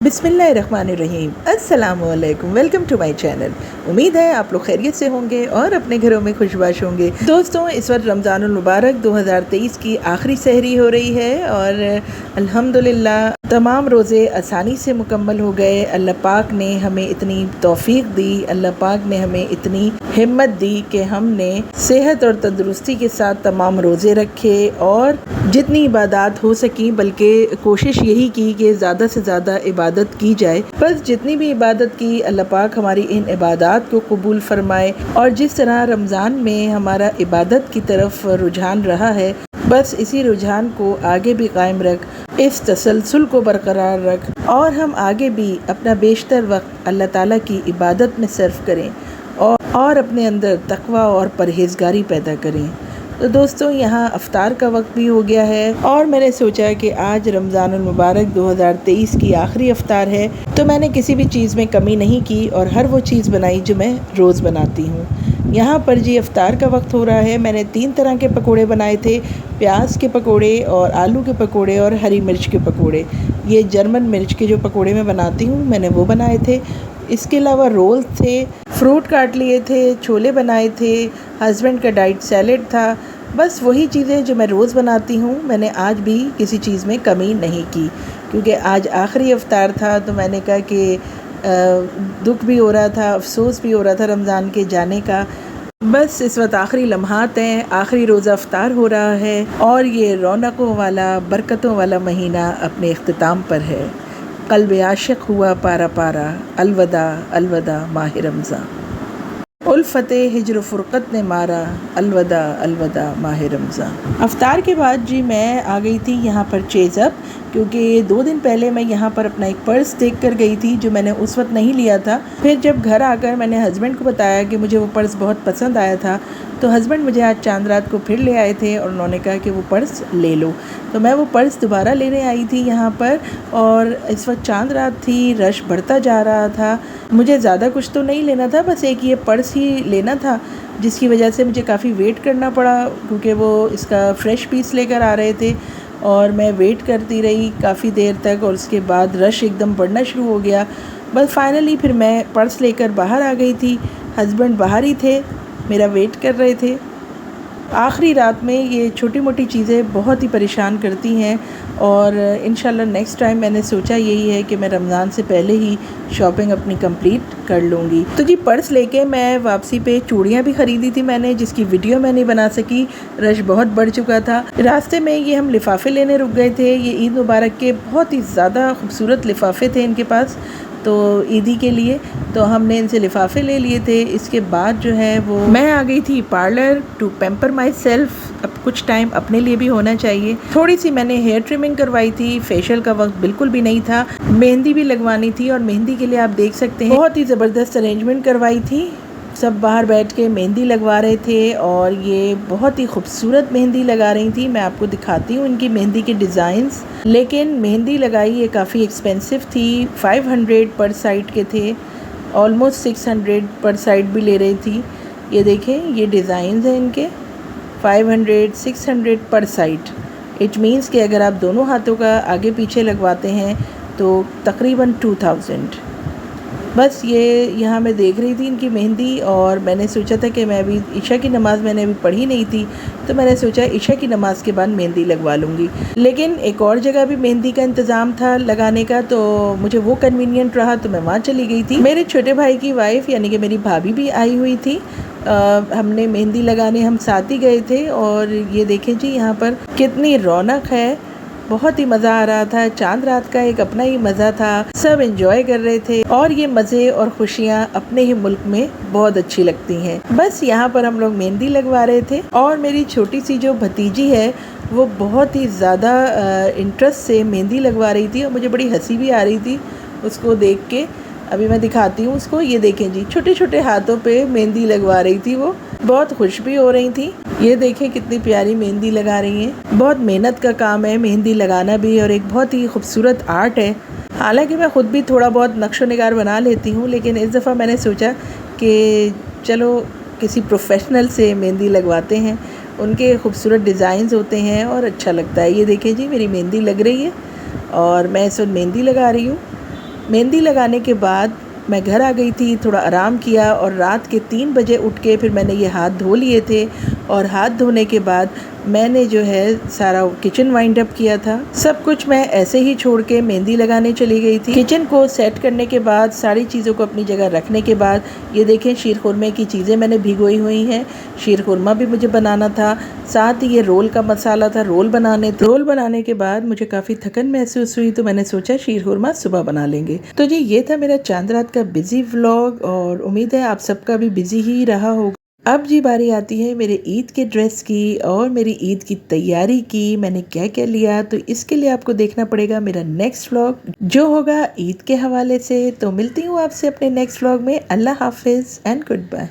बिस्मिल्लाहिर्रहमानिर्रहीम। अस्सलामुअलैकुम। Welcome to my channel. उम्मीद है आप लोग खैरियत से होंगे और अपने घरों में खुशबाश होंगे। दोस्तों, इस वक्त रमज़ानुल मुबारक 2023 की आखिरी सहरी हो रही है और अल्हम्दुलिल्लाह तमाम रोज़े आसानी से मुकम्मल हो गए। अल्लाह पाक ने हमें इतनी तौफीक दी, अल्लाह पाक ने हमें इतनी हिम्मत दी कि हमने सेहत और तंदुरुस्ती के साथ तमाम रोज़े रखे और जितनी इबादत हो सकी, बल्कि कोशिश यही की कि ज़्यादा से ज़्यादा इबादत की जाए। बस जितनी भी इबादत की, अल्लाह पाक हमारी इन इबादत को कबूल फरमाए। और जिस तरह रमज़ान में हमारा इबादत की तरफ रुझान रहा है, बस इसी रुझान को आगे भी कायम रख, इस तसलसल को बरकरार रख और हम आगे भी अपना बेशतर वक्त अल्लाह ताला की इबादत में सर्फ करें और अपने अंदर तकवा और परहेज़गारी पैदा करें। तो दोस्तों, यहाँ अफ्तार का वक्त भी हो गया है और मैंने सोचा कि आज रमज़ानुल मुबारक 2023 की आखिरी अफ्तार है, तो मैंने किसी भी चीज़ में कमी नहीं की और हर वो चीज़ बनाई जो मैं रोज़ बनाती हूँ। यहाँ पर जी अफ्तार का वक्त हो रहा है। मैंने 3 तरह के पकोड़े बनाए थे, प्याज के पकोड़े और आलू के पकोड़े और हरी मिर्च के पकोड़े। ये जर्मन मिर्च के जो पकोड़े मैं बनाती हूँ, मैंने वो बनाए थे। इसके अलावा रोल थे, फ्रूट काट लिए थे, छोले बनाए थे, हस्बैंड का डाइट सैलेड था। बस वही चीज़ें जो मैं रोज़ बनाती हूँ। मैंने आज भी किसी चीज़ में कमी नहीं की, क्योंकि आज आखिरी अफ्तार था। तो मैंने कहा कि दुख भी हो रहा था, अफसोस भी हो रहा था रमज़ान के जाने का। बस इस वक्त आखिरी लम्हात हैं, आखिरी रोज़ा अफ्तार हो रहा है और ये रौनकों वाला, बरकतों वाला महीना अपने इख्तिताम पर है। क़ल्ब आशिक़ हुआ पारा पारा, अलविदा अलविदा माह रमज़ान। उल्फ़ते हिज्र फ़ुरक़त ने मारा, अलविदा अलविदा माह रमज़ान। अफ्तार के बाद जी मैं आ गई थी यहाँ पर चेज़अप, क्योंकि 2 दिन पहले मैं यहाँ पर अपना एक पर्स देख कर गई थी जो मैंने उस वक्त नहीं लिया था। फिर जब घर आकर मैंने हस्बैंड को बताया कि मुझे वो पर्स बहुत पसंद आया था, तो हस्बैंड मुझे आज चांद रात को फिर ले आए थे और उन्होंने कहा कि वो पर्स ले लो। तो मैं वो पर्स दोबारा लेने आई थी यहाँ पर, और इस वक्त चांद रात थी, रश बढ़ता जा रहा था। मुझे ज़्यादा कुछ तो नहीं लेना था, बस एक ये पर्स ही लेना था, जिसकी वजह से मुझे काफ़ी वेट करना पड़ा, क्योंकि वो इसका फ़्रेश पीस लेकर आ रहे थे और मैं वेट करती रही काफ़ी देर तक। और उसके बाद रश एकदम बढ़ना शुरू हो गया। बस फाइनली फिर मैं पर्स लेकर बाहर आ गई थी। हस्बैंड बाहर ही थे, मेरा वेट कर रहे थे। आखिरी रात में ये छोटी मोटी चीज़ें बहुत ही परेशान करती हैं और इंशाल्लाह नेक्स्ट टाइम मैंने सोचा यही है कि मैं रमज़ान से पहले ही शॉपिंग अपनी कंप्लीट कर लूँगी। तो जी पर्स लेके मैं वापसी पे चूड़ियाँ भी ख़रीदी थी मैंने, जिसकी वीडियो मैं नहीं बना सकी, रश बहुत बढ़ चुका था। रास्ते में ये हम लिफाफे लेने रुक गए थे। ये ईद मुबारक के बहुत ही ज़्यादा खूबसूरत लिफाफे थे इनके पास, तो ईदी के लिए तो हमने इनसे लिफाफे ले लिए थे। इसके बाद जो है वो मैं आ गई थी parlour to pamper myself. अब कुछ टाइम अपने लिए भी होना चाहिए। थोड़ी सी मैंने हेयर ट्रिमिंग करवाई थी, फेशियल का वक्त बिल्कुल भी नहीं था। मेहंदी भी लगवानी थी और मेहंदी के लिए आप देख सकते हैं बहुत ही ज़बरदस्त अरेंजमेंट करवाई थी। सब बाहर बैठ के मेहंदी लगवा रहे थे और ये बहुत ही खूबसूरत मेहंदी लगा रही थी। मैं आपको दिखाती हूँ इनकी मेहंदी के डिज़ाइंस। लेकिन मेहंदी लगाई ये काफ़ी एक्सपेंसिव थी। 500 पर साइड के थे, ऑलमोस्ट 600 पर साइड भी ले रही थी। ये देखें, ये डिज़ाइंस हैं इनके, 500 600 पर साइड। इट मीन्स कि अगर आप दोनों हाथों का आगे पीछे लगवाते हैं तो तकरीबन 2000। बस ये यहाँ मैं देख रही थी इनकी मेहंदी और मैंने सोचा था कि मैं अभी इशा की नमाज़ मैंने अभी पढ़ी नहीं थी, तो मैंने सोचा इशा की नमाज़ के बाद मेहंदी लगवा लूँगी। लेकिन एक और जगह भी मेहंदी का इंतज़ाम था लगाने का, तो मुझे वो कन्वीनियंट रहा, तो मैं वहाँ चली गई थी। मेरे छोटे भाई की वाइफ यानी कि मेरी भाभी भी आई हुई थी। हमने मेहंदी लगाने हम साथ ही गए थे और ये देखें जी यहाँ पर कितनी रौनक है, बहुत ही मज़ा आ रहा था। चांद रात का एक अपना ही मज़ा था, सब एंजॉय कर रहे थे और ये मज़े और खुशियाँ अपने ही मुल्क में बहुत अच्छी लगती हैं। बस यहाँ पर हम लोग मेहंदी लगवा रहे थे और मेरी छोटी सी जो भतीजी है वो बहुत ही ज़्यादा इंटरेस्ट से मेहंदी लगवा रही थी और मुझे बड़ी हंसी भी आ रही थी उसको देख के। अभी मैं दिखाती हूँ उसको, ये देखें जी, छोटे छोटे हाथों पे मेहंदी लगवा रही थी, वो बहुत खुश भी हो रही थी। ये देखें कितनी प्यारी मेहंदी लगा रही हैं। बहुत मेहनत का काम है मेहंदी लगाना भी और एक बहुत ही खूबसूरत आर्ट है। हालांकि मैं ख़ुद भी थोड़ा बहुत नक्शो निगार बना लेती हूँ, लेकिन इस दफ़ा मैंने सोचा कि चलो किसी प्रोफेशनल से मेहंदी लगवाते हैं। उनके खूबसूरत डिज़ाइंस होते हैं और अच्छा लगता है। ये देखें जी, मेरी मेहंदी लग रही है और मैं इस वक्त मेहंदी लगा रही हूँ। मेहंदी लगाने के बाद मैं घर आ गई थी, थोड़ा आराम किया और रात के 3 बजे उठ के फिर मैंने ये हाथ धो लिए थे। और हाथ धोने के बाद मैंने जो है सारा किचन वाइंड अप किया था। सब कुछ मैं ऐसे ही छोड़ के मेहंदी लगाने चली गई थी। किचन को सेट करने के बाद, सारी चीज़ों को अपनी जगह रखने के बाद, ये देखें शीर खुरमे की चीज़ें मैंने भिगोई हुई हैं। शीर खुरमा भी मुझे बनाना था, साथ ही ये रोल का मसाला था, रोल बनाने थे। रोल बनाने के बाद मुझे काफ़ी थकन महसूस हुई तो मैंने सोचा शीर खुरमा सुबह बना लेंगे। तो जी ये था मेरा चांद रात का बिजी व्लॉग और उम्मीद है आप सबका भी बिजी ही रहा होगा। अब जी बारी आती है मेरे ईद के ड्रेस की और मेरी ईद की तैयारी की। मैंने क्या क्या लिया, तो इसके लिए आपको देखना पड़ेगा मेरा नेक्स्ट व्लॉग जो होगा ईद के हवाले से। तो मिलती हूँ आपसे अपने नेक्स्ट व्लॉग में। अल्लाह हाफिज़ एंड गुड बाय।